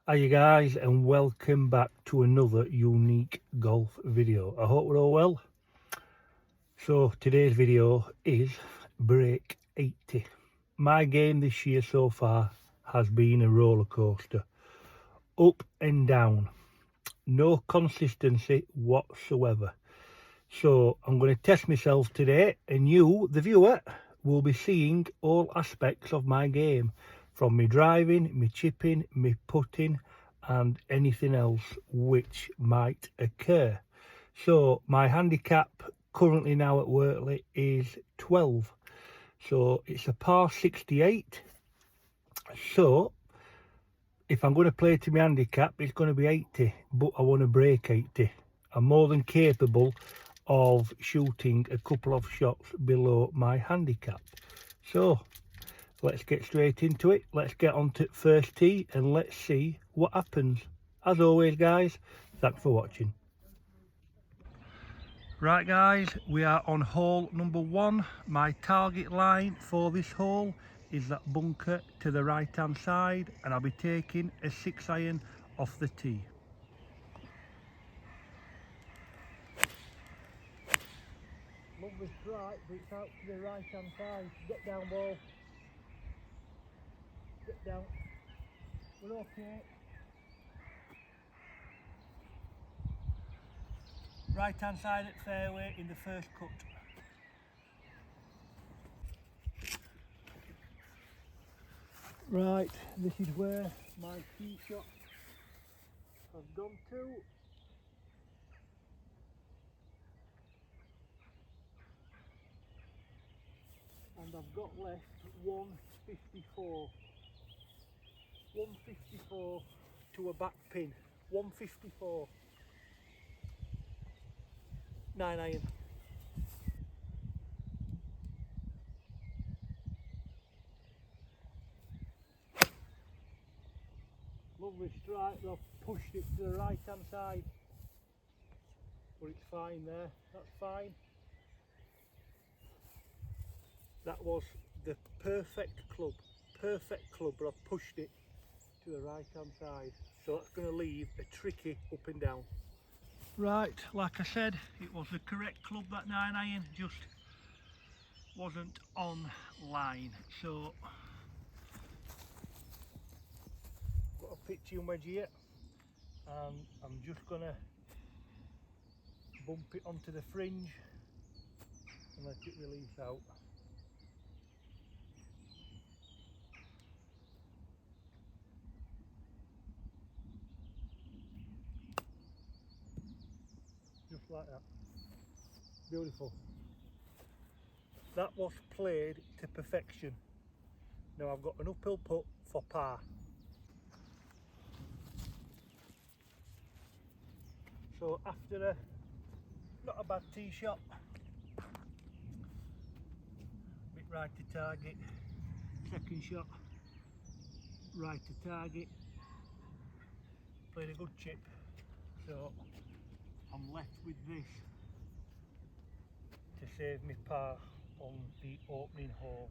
Hi you guys, and welcome back to another unique golf video. I hope we're all well. So today's video is break 80. My game this year so far has been a roller coaster, up and down, no consistency whatsoever. So I'm going to test myself today, and you, the viewer, will be seeing all aspects of my game, from me driving, me chipping, me putting, and anything else which might occur. So my handicap currently now at Wortley is 12. So it's a par 68. So if I'm going to play to my handicap, it's going to be 80, but I want to break 80. I'm more than capable of shooting a couple of shots below my handicap. So let's get straight into it. Let's get on to first tee and let's see what happens. As always guys, thanks for watching. Right guys, we are on hole number 1. My target line for this hole is that bunker to the right hand side, and I'll be taking a 6-iron off the tee. Lovely strike, but it's out to the right hand side. Get down ball. Get down. We're okay. Right hand side at fairway in the first cut. Right, this is where my tee shot has gone to. And I've got left 154. 154 to a back pin. 154. 9-iron. Lovely strike, but I've pushed it to the right hand side. But it's fine there, that's fine. That was the perfect club, but I've pushed it to the right hand side. So that's going to leave a tricky up and down. Right, like I said, it was the correct club, that 9-iron, just wasn't on line. So got a pitching wedge here, and I'm just gonna bump it onto the fringe and let it release out. Just like that. Beautiful. That was played to perfection. Now I've got an uphill putt for par. So after not a bad tee shot, bit right to target, second shot, right to target, played a good chip. So I'm left with this to save me par on the opening hole.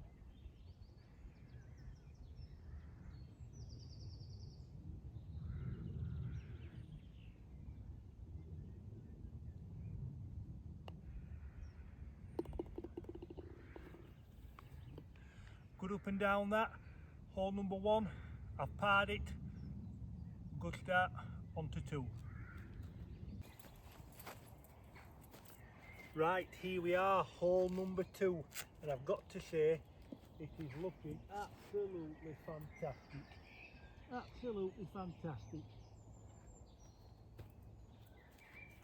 Good up and down that. Hole number 1, I've parred it. Good start, on to 2. Right, here we are, hole number 2, and I've got to say, it is looking absolutely fantastic. Absolutely fantastic.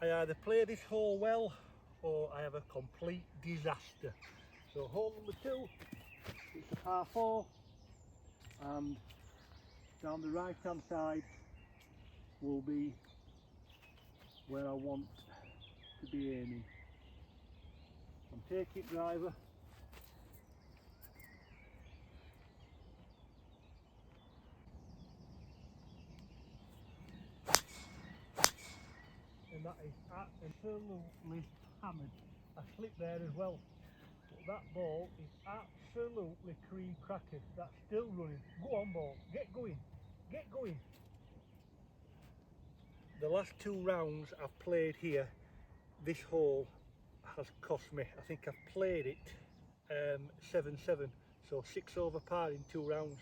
I either play this hole well, or I have a complete disaster. So hole number 2, it's a par 4, and down the right hand side will be where I want to be aiming. I'm taking driver, and that is absolutely hammered. I slipped there as well, but that ball is absolutely cream crackers. That's still running. Go on ball, get going, get going. the last 2 rounds I've played here, this hole has cost me, I think I've played it 7-7, so 6 over par in 2 rounds.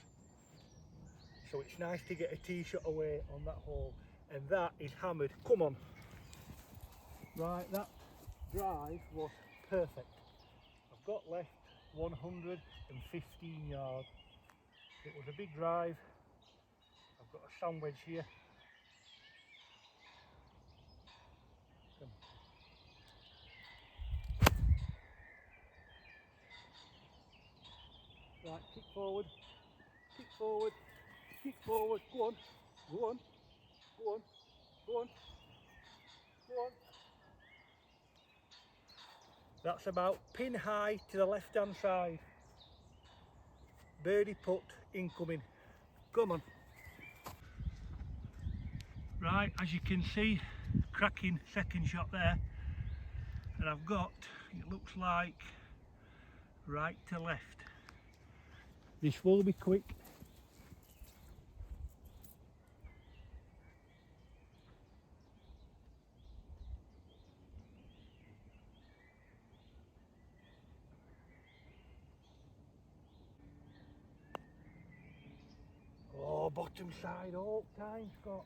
So it's nice to get a tee shot away on that hole, and that is hammered. Come on. Right, that drive was perfect. I've got left 115 yards. It was a big drive. I've got a sand wedge here. Right, kick forward, kick forward, kick forward. Go on, go on, go on, go on, go on. That's about pin high to the left hand side. Birdie putt incoming. Come on. Right, as you can see, cracking second shot there. And I've got, it looks like, right to left. This will be quick. Oh, bottom side all time, Scott.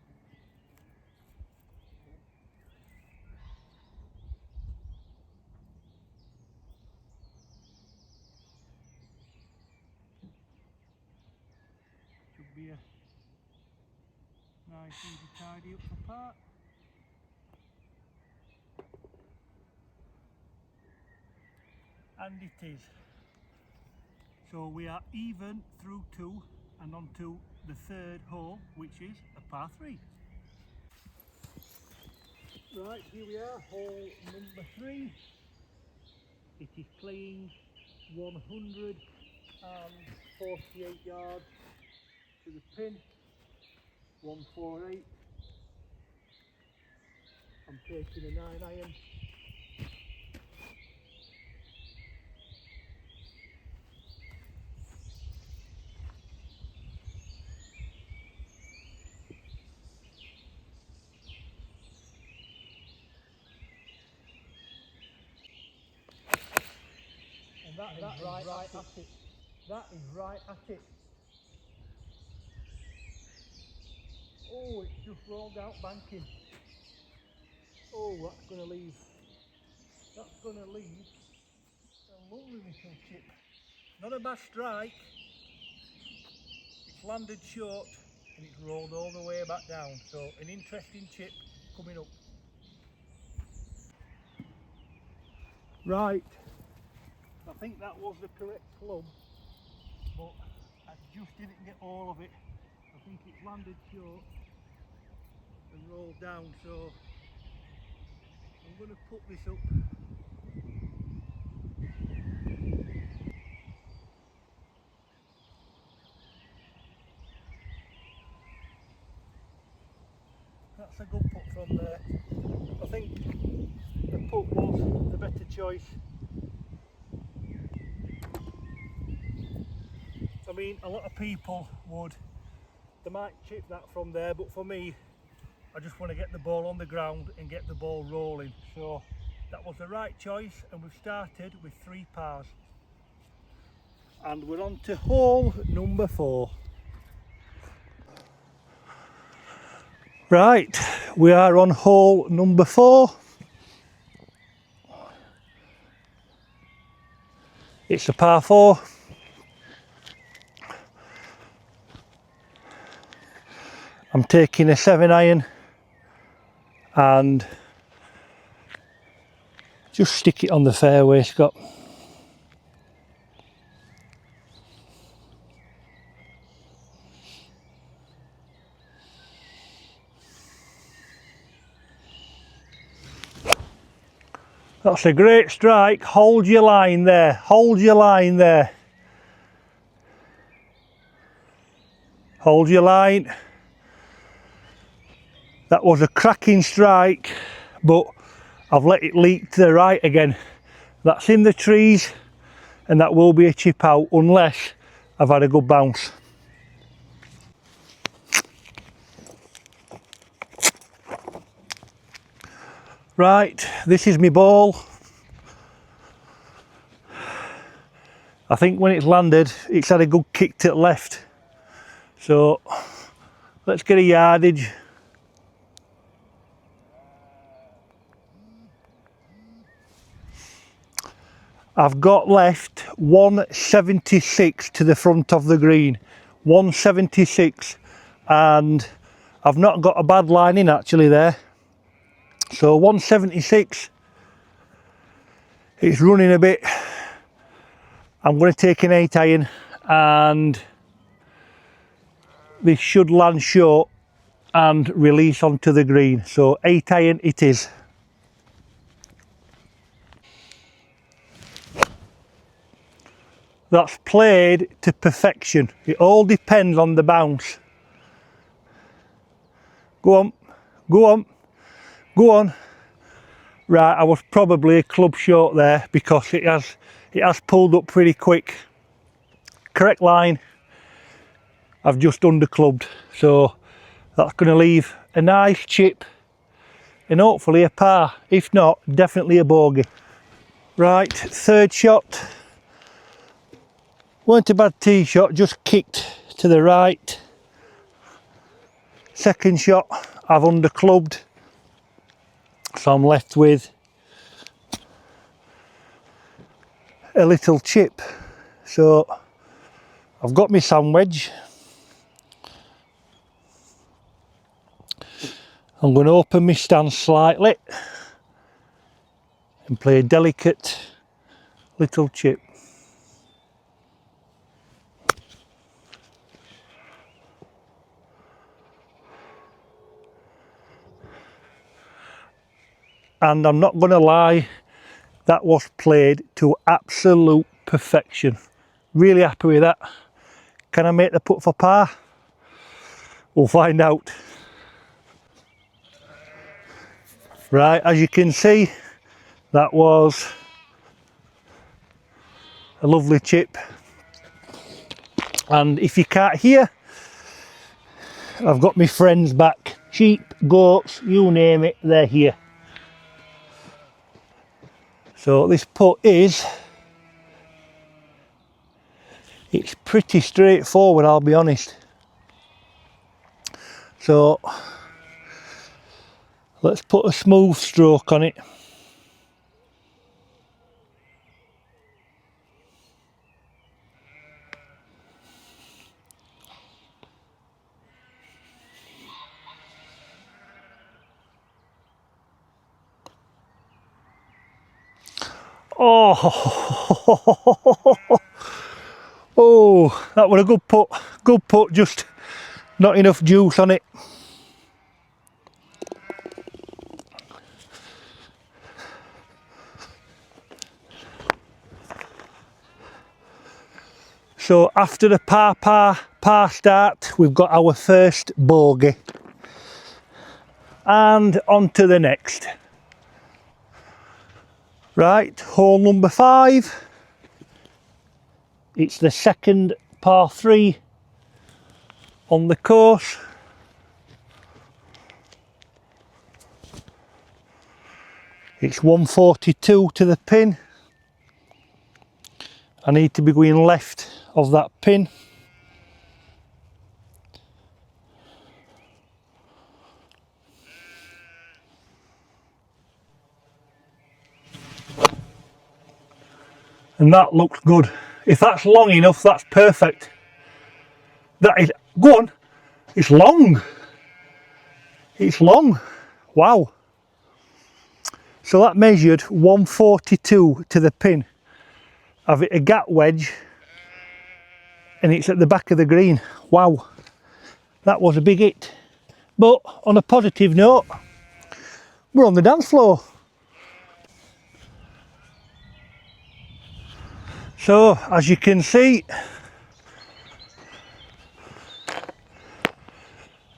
Should be a nice easy tidy up for par. And it is. So we are even through 2 and on to the 3rd hole, which is a par 3. Right, here we are, hole number 3. It is playing 148 yards to the pin, 148. I'm taking a 9-iron. And that is right at it. That is right at it. Oh, it's just rolled out banking. Oh, that's going to leave. That's going to leave a lovely little chip. Not a bad strike. It's landed short and it's rolled all the way back down. So an interesting chip coming up. Right. I think that was the correct club, but I just didn't get all of it. I think it's landed short and rolled down, so I'm going to put this up. That's a good putt from there. I think the putt was the better choice. I mean, a lot of people they might chip that from there, but for me, I just want to get the ball on the ground and get the ball rolling. So that was the right choice, and we've started with 3 pars. And we're on to hole number 4. Right, we are on hole number 4. It's a par 4. I'm taking a 7-iron and just stick it on the fairway, Scott. That's a great strike. Hold your line there. Hold your line there. Hold your line. That was a cracking strike, but I've let it leak to the right again. That's in the trees, and that will be a chip out unless I've had a good bounce. Right, this is my ball. I think when it's landed, it's had a good kick to the left. So let's get a yardage. I've got left 176 to the front of the green. 176, and I've not got a bad line in actually there. So 176, it's running a bit. I'm going to take an 8 iron and this should land short and release onto the green. So 8 iron it is. That's played to perfection. It all depends on the bounce. Go on, go on, go on. Right, I was probably a club short there because it has pulled up pretty quick. Correct line, I've just underclubbed. So that's going to leave a nice chip and hopefully a par. If not, definitely a bogey. Right, third shot. Weren't a bad tee shot, just kicked to the right. Second shot, I've underclubbed. So I'm left with a little chip. So I've got my sand wedge. I'm going to open my stance slightly and play a delicate little chip. And I'm not going to lie, that was played to absolute perfection. Really happy with that. Can I make the putt for par? We'll find out. Right, as you can see, that was a lovely chip. And if you can't hear, I've got my friends back. Sheep, goats, you name it, they're here. So this putt it's pretty straightforward, I'll be honest. So let's put a smooth stroke on it. Oh, oh, that was a good putt. Good putt, just not enough juice on it. So after the par start, we've got our first bogey. And on to the next. Right, hole number 5. It's the second par 3 on the course. It's 142 to the pin. I need to be going left of that pin. And that looks good. If that's long enough, that's perfect. That is, go on, it's long. It's long, wow. So that measured 142 to the pin. I've hit a gap wedge and it's at the back of the green. Wow, that was a big hit. But on a positive note, we're on the dance floor. So as you can see,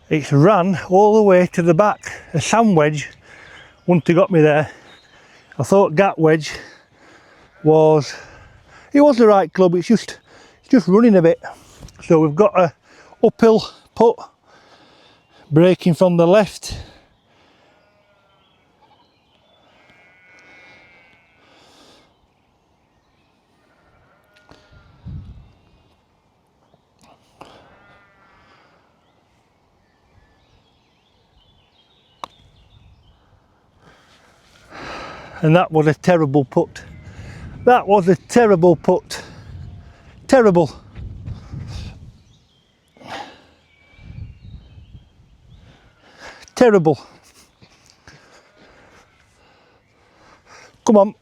it's ran all the way to the back. A sand wedge wouldn't have got me there. I thought gap wedge was, it was the right club, it's just running a bit. So we've got a uphill putt, breaking from the left. And that was a terrible putt. That was a terrible putt. Terrible. Terrible. Come on.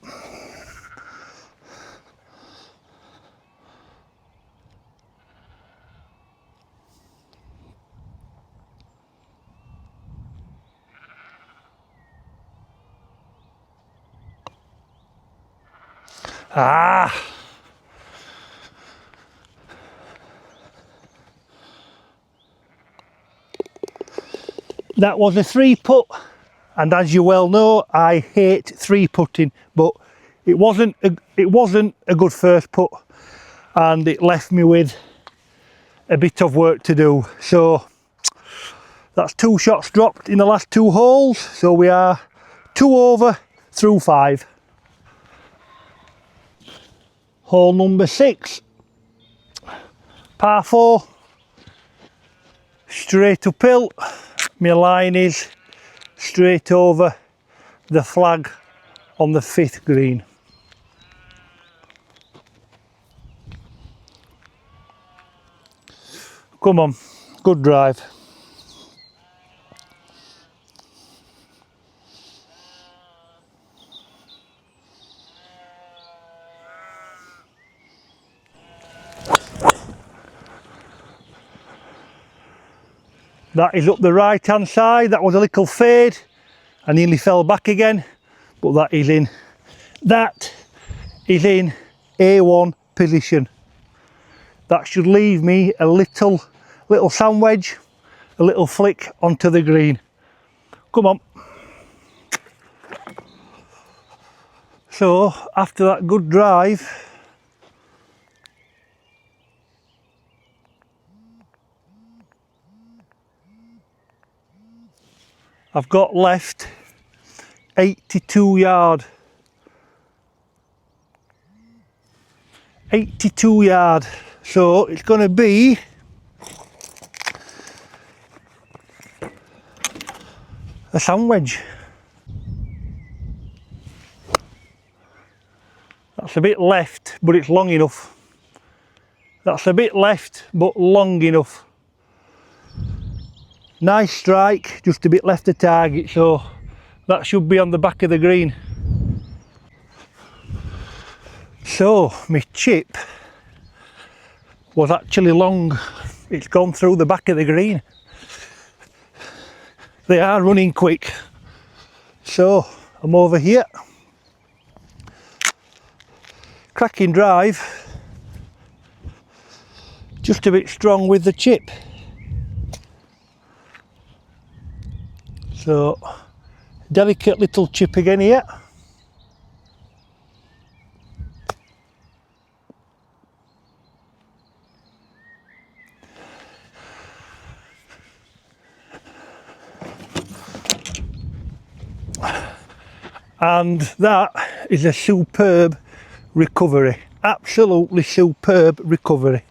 Ah. That was a 3-putt, and as you well know, I hate 3-putting, but it wasn't a good first putt, and it left me with a bit of work to do. So that's 2 shots dropped in the last 2 holes, so we are 2 over through 5. Hole number 6, par 4, straight uphill. My line is straight over the flag on the 5th green. Come on, good drive. That is up the right hand side. That was a little fade. I nearly fell back again, but that is in A1 position. That should leave me a little sand wedge, a little flick onto the green. Come on. So after that good drive, I've got left 82 yard. 82 yard. So it's going to be a sand wedge. That's a bit left, but it's long enough. That's a bit left, but long enough. Nice strike, just a bit left of target, so that should be on the back of the green. So my chip was actually long. It's gone through the back of the green. They are running quick. So I'm over here. Cracking drive. Just a bit strong with the chip. So delicate little chip again here. And that is a superb recovery. Absolutely superb recovery.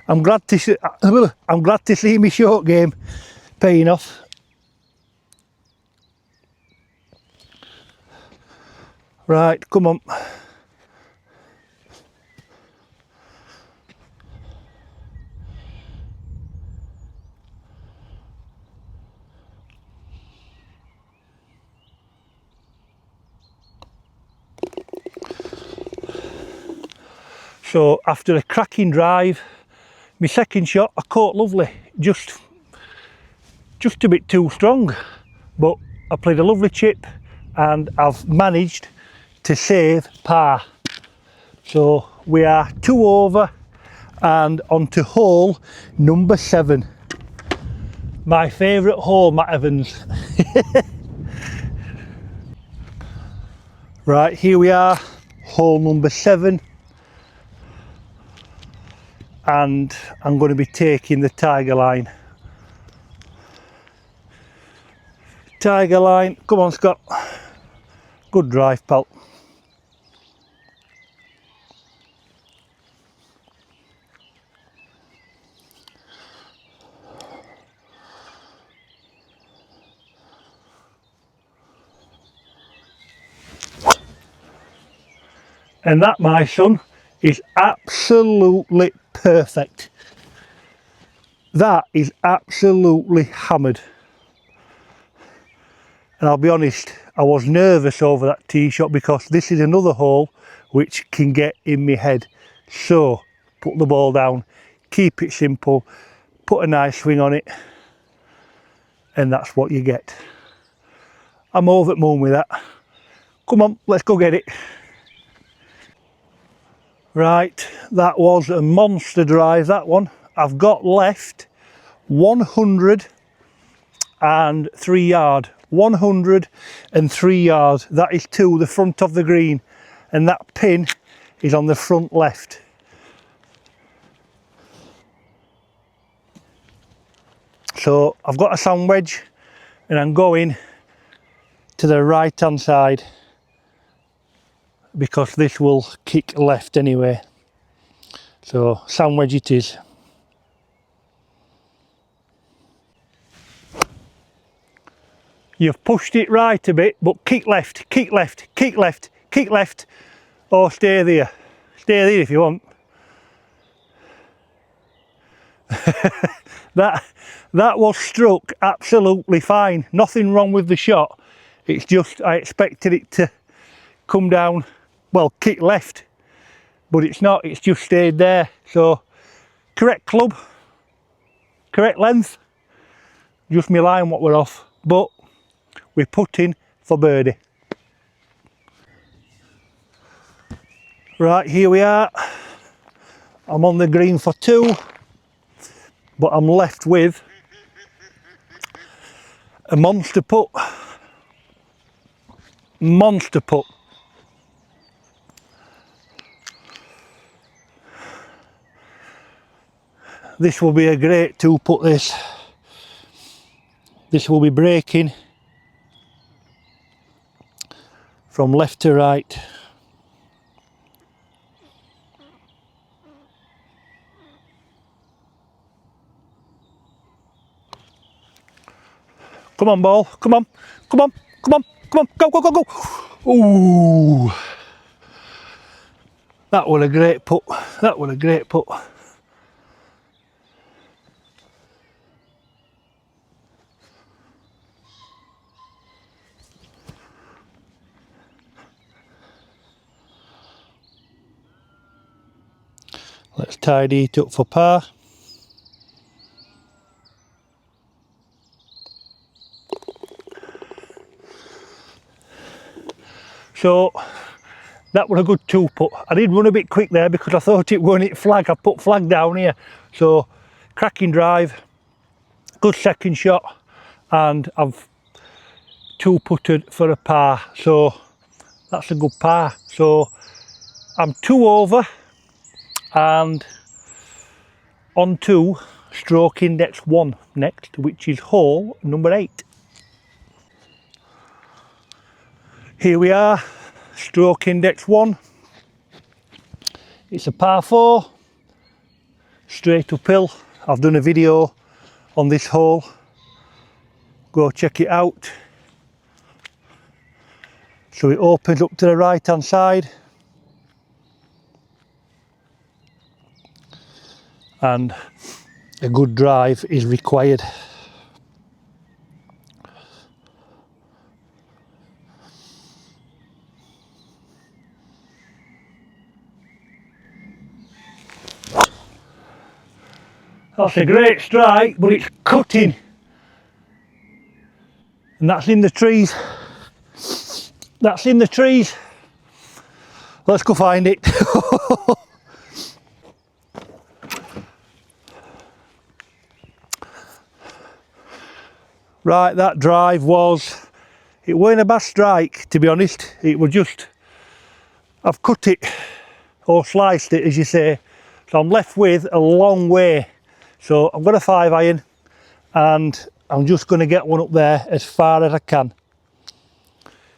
I'm glad to see my short game paying off. Right, come on. So after a cracking drive, my second shot I caught lovely, just a bit too strong, but I played a lovely chip and I've managed to save par. So we are 2 over and on to hole number 7. My favourite hole, Matt Evans. Right, here we are, hole number 7. And I'm going to be taking the tiger line. Tiger line, come on Scott. Good drive, pal. And that, my son, is absolutely perfect. That is absolutely hammered. And I'll be honest, I was nervous over that tee shot because this is another hole which can get in my head. So put the ball down, keep it simple, put a nice swing on it, and that's what you get. I'm over the moon with that. Come on, let's go get it. Right, that was a monster drive, that one. I've got left 103 yard. 103 yards. That is to the front of the green, and that pin is on the front left. So I've got a sand wedge and I'm going to the right hand side because this will kick left anyway. So sand wedge it is. You've pushed it right a bit, but kick left, kick left, kick left, kick left, or stay there. Stay there if you want. That was struck absolutely fine. Nothing wrong with the shot. It's just I expected it to come down, well, kick left, but it's not. It's just stayed there. So correct club, correct length. Just my line what we're off, but we're putting for birdie. Right, here we are. I'm on the green for 2, but I'm left with a monster putt. Monster putt. This will be a great 2-putt this. This will be breaking from left to right. Come on, ball. Come on. Come on. Come on. Come on. Go, go, go, go. Ooh. That was a great putt. That was a great putt. Let's tidy it up for par. So that was a good 2-putt. I did run a bit quick there because I thought it wouldn't hit flag. I put flag down here. So cracking drive, good second shot, and I've 2-putted for a par. So that's a good par. So I'm 2 over and on to stroke index 1 next, which is hole number 8. Here we are, stroke index 1. It's a par 4, straight uphill. I've done a video on this hole. Go check it out. So it opens up to the right hand side. And a good drive is required. That's a great strike, but it's cutting. And that's in the trees. That's in the trees. Let's go find it. Right, that drive was, it weren't a bad strike, to be honest. It was just, I've cut it, or sliced it as you say. So I'm left with a long way. So I've got a 5 iron and I'm just going to get one up there as far as I can.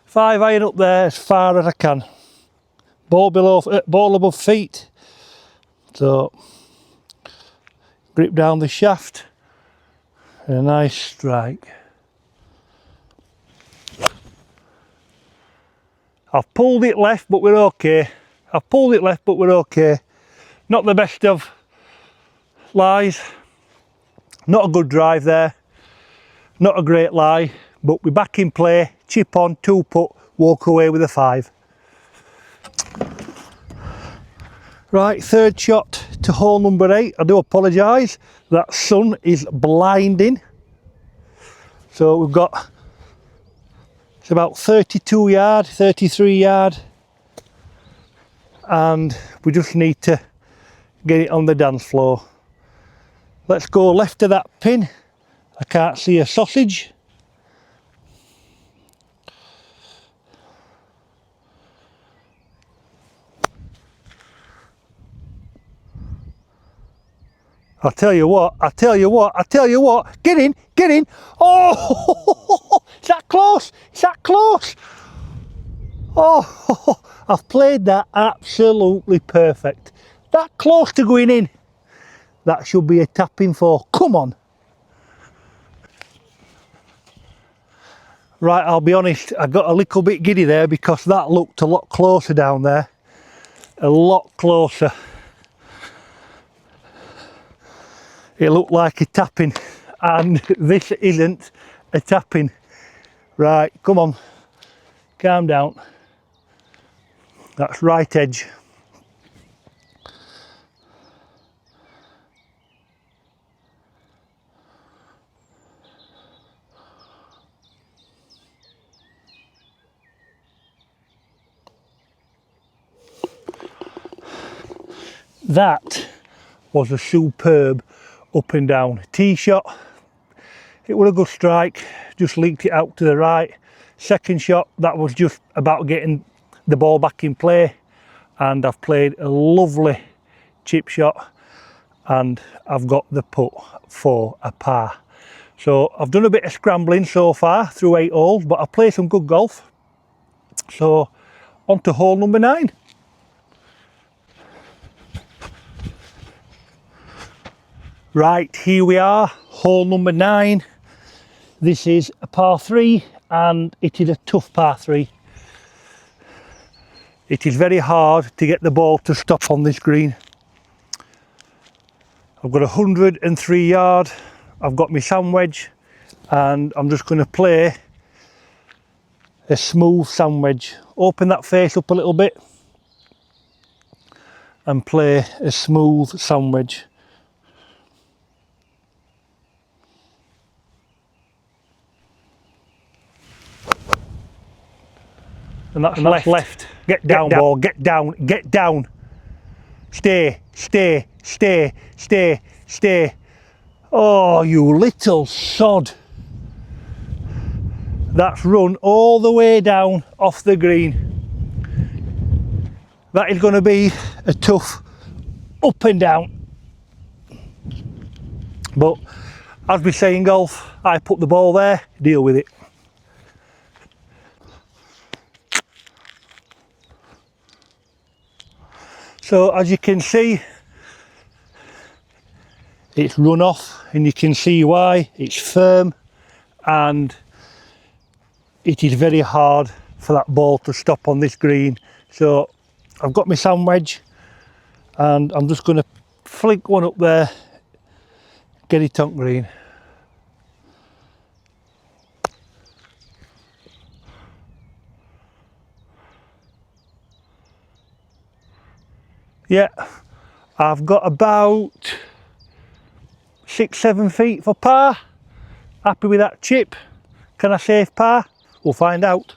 5 iron up there as far as I can. Ball above feet. So grip down the shaft. A nice strike. I've pulled it left, but we're okay. I've pulled it left, but we're okay. Not the best of lies. Not a good drive there. Not a great lie, but we're back in play. Chip on, 2 putt, walk away with a 5. Right, third shot to hole number 8. I do apologise. That sun is blinding. So we've got, it's about 32 yard, 33 yard. And we just need to get it on the dance floor. Let's go left of that pin. I can't see a sausage. I tell you what, get in. Oh, is that close? Is that close? Oh, I've played that absolutely perfect. That close to going in. That should be a tapping 4. Come on. Right, I'll be honest, I got a little bit giddy there because that looked a lot closer down there. A lot closer. It looked like a tapping, and this isn't a tapping. Right, come on, calm down. That's right edge. That was a superb up and down tee shot. It was a good strike, just leaked it out to the right. Second shot, that was just about getting the ball back in play, and I've played a lovely chip shot, and I've got the putt for a par. So I've done a bit of scrambling so far through 8 holes, but I've played some good golf. So on to hole number 9. Right, here we are, hole number 9. This is a par 3, and it is a tough par 3. It is very hard to get the ball to stop on this green. I've got 103 yard, I've got my sand wedge, and I'm just going to play a smooth sand wedge. Open that face up a little bit and play a smooth sand wedge. And that's left. Get down, ball, get down. Stay. Oh, you little sod. That's run all the way down off the green. That is going to be a tough up and down. But as we say in golf, I put the ball there, deal with it. So as you can see, it's run off, and you can see why. It's firm, and it is very hard for that ball to stop on this green. So I've got my sand wedge, and I'm just going to flick one up there, get it on green. Yeah, I've got about 6-7 feet for par. Happy with that chip. Can I save par? We'll find out.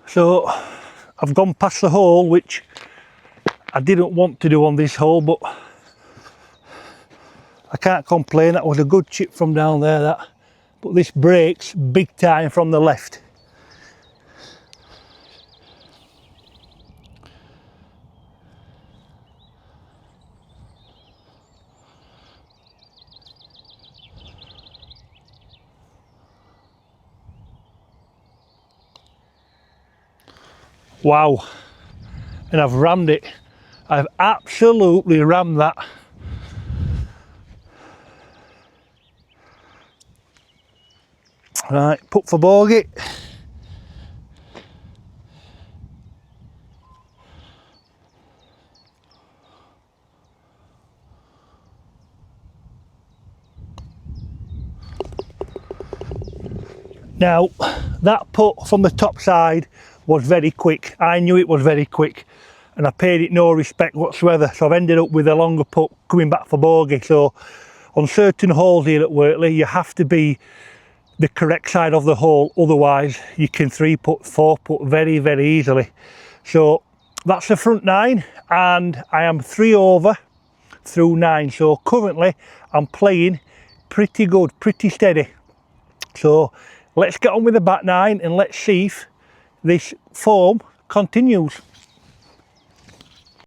So I've gone past the hole, which I didn't want to do on this hole, but I can't complain. That was a good chip from down there, that. But this breaks big time from the left. Wow, and I've rammed it. I've absolutely rammed that. Right, putt for bogey. Now, that putt from the top side was very quick. I knew it was very quick and I paid it no respect whatsoever. So I've ended up with a longer putt coming back for bogey. So on certain holes here at Wortley, you have to be the correct side of the hole, otherwise you can 3-putt, 4-putt very, very easily. So that's the front 9 and I am 3 over through 9. So currently I'm playing pretty good, pretty steady. So let's get on with the back 9 and let's see if this form continues.